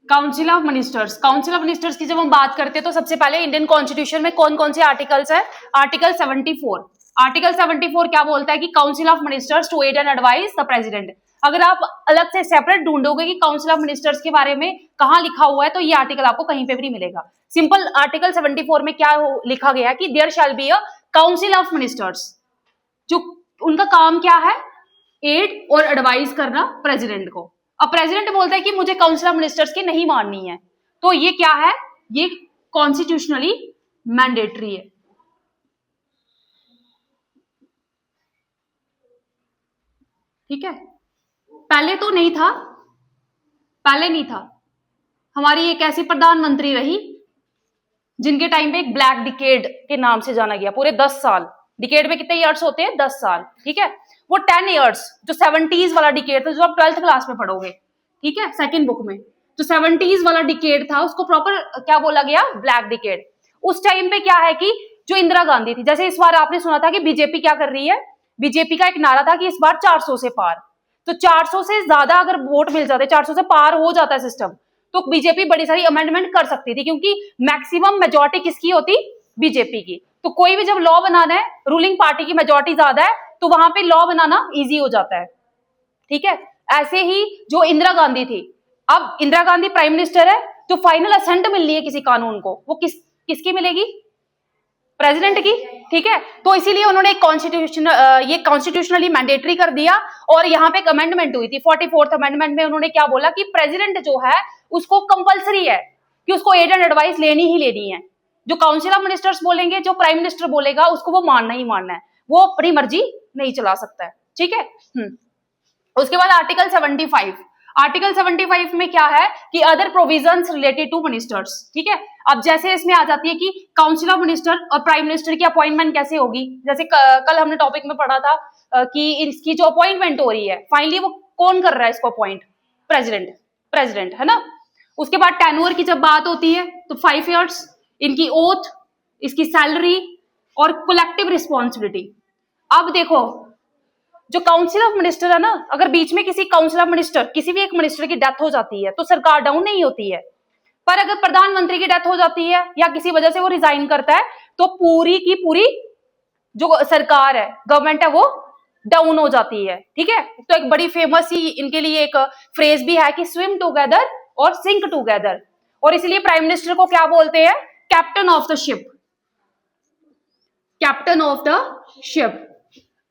Council of ministers. Council of ministers की जब हम बात करते हैं तो सबसे पहले इंडियन कॉन्स्टिट्यूशन में कौन कौन से आर्टिकल्स है? आर्टिकल 74। आर्टिकल 74 क्या बोलता है कि council of ministers to aid and advise the president. अगर आप अलग से सेपरेट ढूंढोगे कि काउंसिल ऑफ मिनिस्टर्स के बारे में कहाँ लिखा हुआ है तो ये आर्टिकल आपको कहीं पे भी नहीं मिलेगा। सिंपल आर्टिकल 74 में क्या लिखा गया है कि there shall be a council of ministers, जो उनका काम क्या है? एड और एडवाइस करना प्रेसिडेंट को। अब प्रेसिडेंट बोलता है कि मुझे काउंसिल ऑफ मिनिस्टर्स की नहीं माननी है, तो ये क्या है? ये कॉन्स्टिट्यूशनली मैंडेटरी है। ठीक है, पहले तो नहीं था, पहले नहीं था। हमारी एक ऐसी प्रधानमंत्री रही जिनके टाइम पे एक ब्लैक डिकेड के नाम से जाना गया। पूरे 10 साल, डिकेड में कितने ईयर्स होते हैं? 10 साल। ठीक है, वो 10 ईयर्स जो 70s वाला डिकेड था, जो आप 12th क्लास में पढ़ोगे, ठीक है, सेकंड बुक में, जो 70s वाला डिकेड था उसको प्रॉपर क्या बोला गया? Black decade. उस टाइम पे क्या है कि जो इंदिरा गांधी थी, जैसे इस बार आपने सुना था कि बीजेपी क्या कर रही है, बीजेपी का एक नारा था कि इस बार 400 से पार। तो 400 से ज्यादा अगर वोट मिल जाते, 400 से पार हो जाता है सिस्टम, तो बीजेपी बड़ी सारी अमेंडमेंट कर सकती थी, क्योंकि मैक्सिमम मेजोरिटी किसकी होती? बीजेपी की। तो कोई भी जब लॉ बनाना है, रूलिंग पार्टी की मेजोरिटी ज्यादा है, तो वहां पे लॉ बनाना इजी हो जाता है। ठीक है, ऐसे ही जो इंदिरा गांधी थी, अब इंदिरा गांधी प्राइम मिनिस्टर है, जो फाइनल असेंट मिलनी है किसी कानून को, वो किसकी मिलेगी? प्रेसिडेंट की। ठीक है, तो इसीलिए उन्होंने एक ये कॉन्स्टिट्यूशनली मैंडेटरी कर दिया। और यहाँ पे एक अमेंडमेंट हुई थी, 44th अमेंडमेंट में उन्होंने क्या बोला कि प्रेसिडेंट जो है उसको कंपलसरी है कि उसको एड एंड एडवाइस लेनी ही लेनी है। जो काउंसिल ऑफ मिनिस्टर्स बोलेंगे, जो प्राइम मिनिस्टर बोलेगा, उसको वो मानना ही मानना है, वो अपनी मर्जी नहीं चला सकता है। ठीक है। उसके बाद आर्टिकल 75। आर्टिकल 75 में क्या है कि other provisions related to ministers. ठीक है, अब जैसे इसमें आ जाती है कि काउंसिल ऑफ मिनिस्टर और प्राइम मिनिस्टर की अपॉइंटमेंट कैसे होगी। जैसे कल हमने टॉपिक में पढ़ा था कि इसकी जो अपॉइंटमेंट हो रही है, फाइनली वो कौन कर रहा है इसको अपॉइंट? प्रेसिडेंट। प्रेसिडेंट है ना। उसके बाद टेन्योर की जब बात होती है तो 5 इयर्स, इनकी ओथ, इसकी सैलरी और कलेक्टिव रिस्पॉन्सिबिलिटी। अब देखो, जो काउंसिल ऑफ मिनिस्टर है ना, अगर बीच में किसी काउंसिल ऑफ मिनिस्टर, किसी भी एक मिनिस्टर की डेथ हो जाती है तो सरकार डाउन नहीं होती है। पर अगर प्रधानमंत्री की डेथ हो जाती है या किसी वजह से वो रिजाइन करता है, तो पूरी की पूरी जो सरकार है, गवर्नमेंट है, वो डाउन हो जाती है। ठीक है, तो एक बड़ी फेमस ही इनके लिए एक फ्रेज भी है कि स्विम टुगेदर और सिंक टुगेदर। और इसलिए प्राइम मिनिस्टर को क्या बोलते हैं? Captain of the ship. Captain of the ship.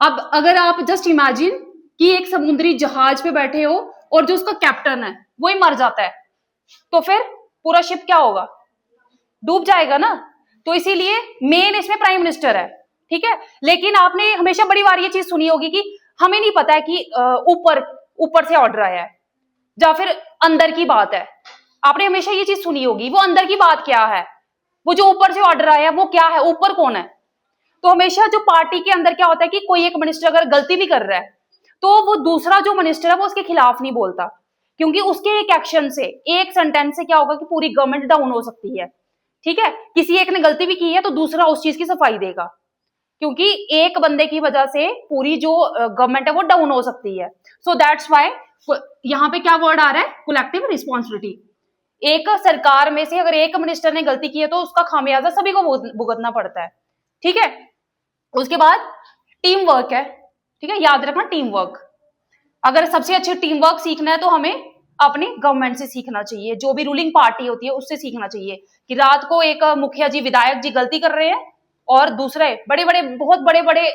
अब अगर आप जस्ट इमेजिन कि एक समुद्री जहाज पे बैठे हो और जो उसका कैप्टन है वो ही मर जाता है, तो फिर पूरा शिप क्या होगा? डूब जाएगा ना। तो इसीलिए मेन इसमें प्राइम मिनिस्टर है। ठीक है, लेकिन आपने हमेशा बड़ी बार ये चीज सुनी होगी कि हमें नहीं पता है कि ऊपर ऊपर से ऑर्डर आया है या फिर अंदर की बात है। आपने हमेशा ये चीज सुनी होगी, वो अंदर की बात क्या है, वो जो ऊपर से ऑर्डर आया है वो क्या है, ऊपर कौन है। तो हमेशा जो पार्टी के अंदर क्या होता है कि कोई एक मिनिस्टर अगर गलती भी कर रहा है तो वो दूसरा जो मिनिस्टर है वो उसके खिलाफ नहीं बोलता, क्योंकि उसके एक एक्शन से, एक सेंटेंस से क्या होगा कि पूरी गवर्नमेंट डाउन हो सकती है। ठीक है, किसी एक ने गलती भी की है तो दूसरा उस चीज की सफाई देगा, क्योंकि एक बंदे की वजह से पूरी जो गवर्नमेंट है वो डाउन हो सकती है। सो दैट्स व्हाई यहाँ पे क्या वर्ड आ रहा है? Collective responsibility. एक सरकार में से अगर एक मिनिस्टर ने गलती की है तो उसका खामियाजा सभी को भुगतना पड़ता है। ठीक है, उसके बाद टीम वर्क है। ठीक है, याद रखना टीम वर्क। अगर सबसे अच्छे टीम वर्क सीखना है तो हमें अपनी गवर्नमेंट से सीखना चाहिए, जो भी रूलिंग पार्टी होती है उससे सीखना चाहिए। कि रात को एक मुखिया जी, विधायक जी गलती कर रहे हैं और दूसरे बड़े बड़े, बहुत बड़े बड़े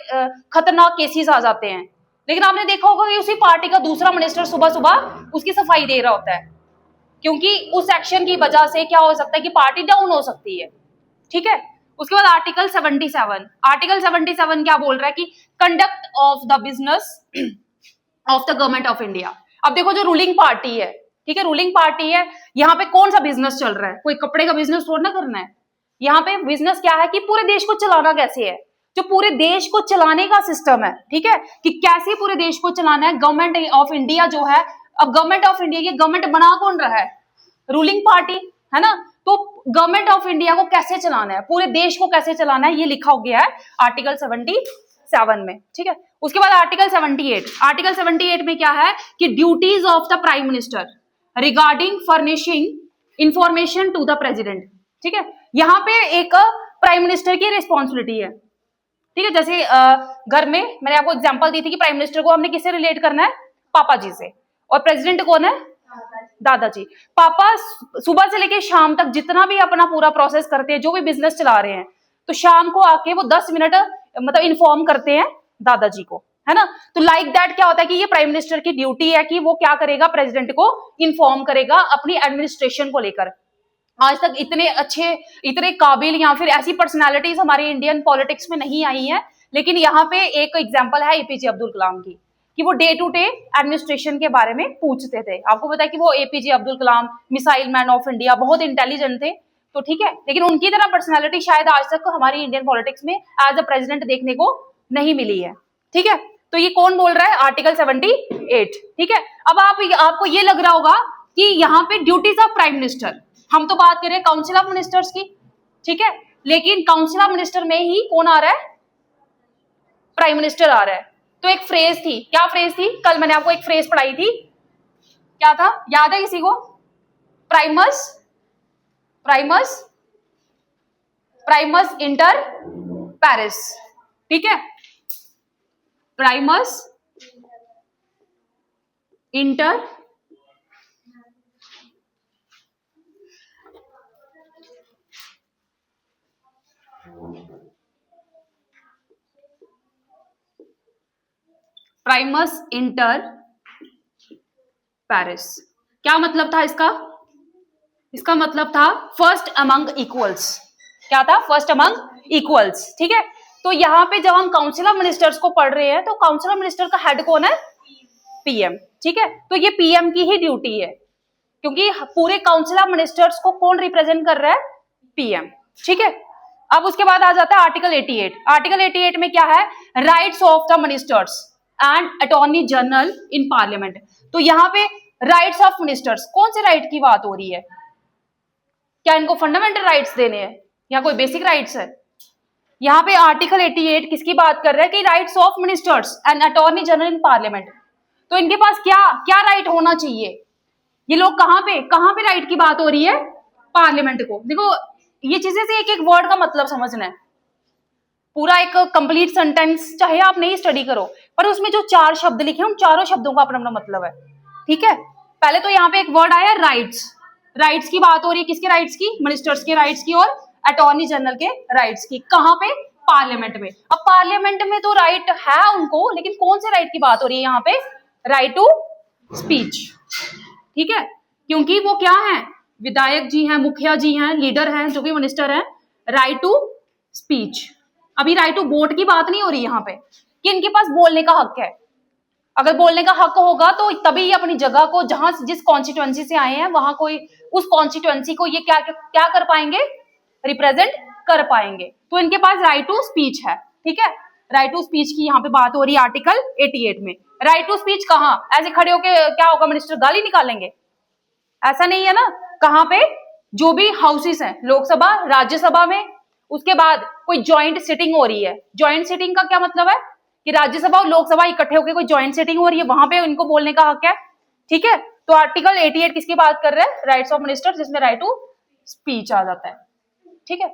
खतरनाक केसेस आ जाते हैं, लेकिन आपने देखा होगा कि उसी पार्टी का दूसरा मिनिस्टर सुबह सुबह उसकी सफाई दे रहा होता है, क्योंकि उस एक्शन की वजह से क्या हो सकता है कि पार्टी डाउन हो सकती है। ठीक है, उसके बाद आर्टिकल 77। आर्टिकल 77 क्या बोल रहा है कि conduct of the business of the government of India. अब देखो, जो रूलिंग पार्टी है, ठीक है, रूलिंग पार्टी है, यहाँ पे कौन सा बिजनेस चल रहा है? कोई कपड़े का बिजनेस थोड़ा ना करना है। यहाँ पे बिजनेस क्या है कि पूरे देश को चलाना कैसे है, जो पूरे देश को चलाने का सिस्टम है। ठीक है, कि कैसे पूरे देश को चलाना है। गवर्नमेंट ऑफ इंडिया जो है, अब गवर्नमेंट ऑफ इंडिया, ये गवर्नमेंट बना कौन रहा है? रूलिंग पार्टी है ना। तो गवर्नमेंट ऑफ इंडिया को कैसे चलाना है, पूरे देश को कैसे चलाना है, ये लिखा हो गया है आर्टिकल 77 में। ठीक है, उसके बाद आर्टिकल 78। आर्टिकल 78 में क्या है कि duties of the prime minister regarding furnishing information to the president, ठीक है। यहाँ पे एक प्राइम मिनिस्टर की रिस्पॉन्सिबिलिटी है, ठीक है। जैसे घर में मैंने आपको एग्जांपल दी थी कि प्राइम मिनिस्टर को हमने किससे रिलेट करना है, पापा जी से, और प्रेसिडेंट कौन है, दादाजी। पापा सुबह से लेके शाम तक जितना भी अपना पूरा प्रोसेस करते हैं, जो भी बिजनेस चला रहे हैं, तो शाम को आके वो 10 मिनट मतलब इन्फॉर्म करते हैं दादाजी को, है ना। तो लाइक दैट क्या होता है कि ये प्राइम मिनिस्टर की ड्यूटी है कि वो क्या करेगा, प्रेसिडेंट को इन्फॉर्म करेगा अपनी एडमिनिस्ट्रेशन को लेकर। आज तक इतने अच्छे, इतने काबिल या फिर ऐसी पर्सनालिटीज हमारे इंडियन पॉलिटिक्स में नहीं आई है, लेकिन यहाँ पे एक एग्जांपल है एपीजे अब्दुल कलाम की, कि वो डे टू डे एडमिनिस्ट्रेशन के बारे में पूछते थे। आपको पता है कि वो APJ Abdul Kalam missile man of India, बहुत इंटेलिजेंट थे, तो ठीक है। लेकिन उनकी तरह पर्सनैलिटी शायद आज तक हमारी इंडियन पॉलिटिक्स में एज अ प्रेसिडेंट देखने को नहीं मिली है, ठीक है। तो ये कौन बोल रहा है, आर्टिकल 78, ठीक है। अब आपको ये लग रहा होगा कि यहाँ पे ड्यूटीज ऑफ प्राइम मिनिस्टर, हम तो बात कर रहे हैं काउंसिल ऑफ मिनिस्टर्स की, ठीक है। लेकिन काउंसिल ऑफ मिनिस्टर में ही कौन आ रहा है, प्राइम मिनिस्टर आ रहा है। तो एक फ्रेज थी, क्या फ्रेज थी, कल मैंने आपको एक फ्रेज पढ़ाई थी, क्या था, याद है किसी को, प्राइमस इंटर पेरिस, ठीक है। Primus inter Paris. क्या मतलब था इसका, इसका मतलब था फर्स्ट अमंग इक्वल्स। क्या था, फर्स्ट अमंग इक्वल्स, ठीक है। तो यहाँ पे जब हम काउंसिल ऑफ मिनिस्टर्स को पढ़ रहे हैं, तो काउंसिल ऑफ मिनिस्टर का हेड कौन है, पीएम, ठीक है। तो ये पीएम की ही ड्यूटी है, क्योंकि पूरे काउंसिल ऑफ मिनिस्टर्स को कौन रिप्रेजेंट कर रहा है, पीएम, ठीक है। अब उसके बाद आ जाता है आर्टिकल 88। आर्टिकल 88 में क्या है, rights of the ministers and attorney general in parliament. तो यहाँ पे राइट्स ऑफ मिनिस्टर्स, कौन से राइट की बात हो रही है, क्या इनको फंडामेंटल राइट्स देने हैं या कोई बेसिक राइट्स है। यहाँ पे आर्टिकल 88 किसकी बात कर रहा है कि rights of ministers and attorney general in parliament. तो इनके पास क्या क्या राइट होना चाहिए, ये लोग कहाँ पे राइट की बात हो रही है, पार्लियामेंट को। देखो ये चीजें से एक एक वर्ड का मतलब समझना है, पूरा एक कंप्लीट सेंटेंस चाहे आप नहीं स्टडी करो, पर उसमें जो 4 शब्द लिखे हैं उन चारों शब्दों का अपना अपना मतलब है, ठीक है। पहले तो यहाँ पे एक वर्ड आया राइट्स, राइट्स की बात हो रही है, किसके राइट्स की, मिनिस्टर्स के राइट्स की और अटॉर्नी जनरल के राइट्स की। कहाँ पे, पार्लियामेंट में। अब पार्लियामेंट में तो राइट है उनको, लेकिन कौन से राइट की बात हो रही है यहाँ पे, राइट टू स्पीच, ठीक है। क्योंकि वो क्या है, विधायक जी हैं, मुखिया जी हैं, लीडर हैं, जो भी मिनिस्टर हैं, राइट टू स्पीच। अभी राइट टू वोट की बात नहीं हो रही यहाँ पे, कि इनके पास बोलने का हक है। अगर बोलने का हक होगा तो तभी ये अपनी जगह को, जहां जिस कॉन्स्टिट्यूएंसी से आए हैं वहां कोई उस कॉन्स्टिट्यूएंसी को ये क्या कर पाएंगे, रिप्रेजेंट कर पाएंगे। तो इनके पास राइट टू स्पीच है, ठीक है। राइट टू स्पीच की यहाँ पे बात हो रही है आर्टिकल 88 में। राइट टू स्पीच कहाँ, ऐसे खड़े होके क्या होगा, मिनिस्टर गाली निकालेंगे, ऐसा नहीं है ना। कहाँ पे, जो भी हाउसेस हैं, लोकसभा, राज्यसभा में, उसके बाद कोई ज्वाइंट सिटिंग हो रही है। ज्वाइंट सिटिंग का क्या मतलब है कि राज्यसभा और लोकसभा इकट्ठे होकर कोई ज्वाइंट सिटिंग हो रही है, वहां पे इनको बोलने का हक है, ठीक है। तो आर्टिकल 88 किसकी बात कर रहे हैं, राइट्स ऑफ मिनिस्टर, जिसमें राइट टू स्पीच आ जाता है, ठीक है।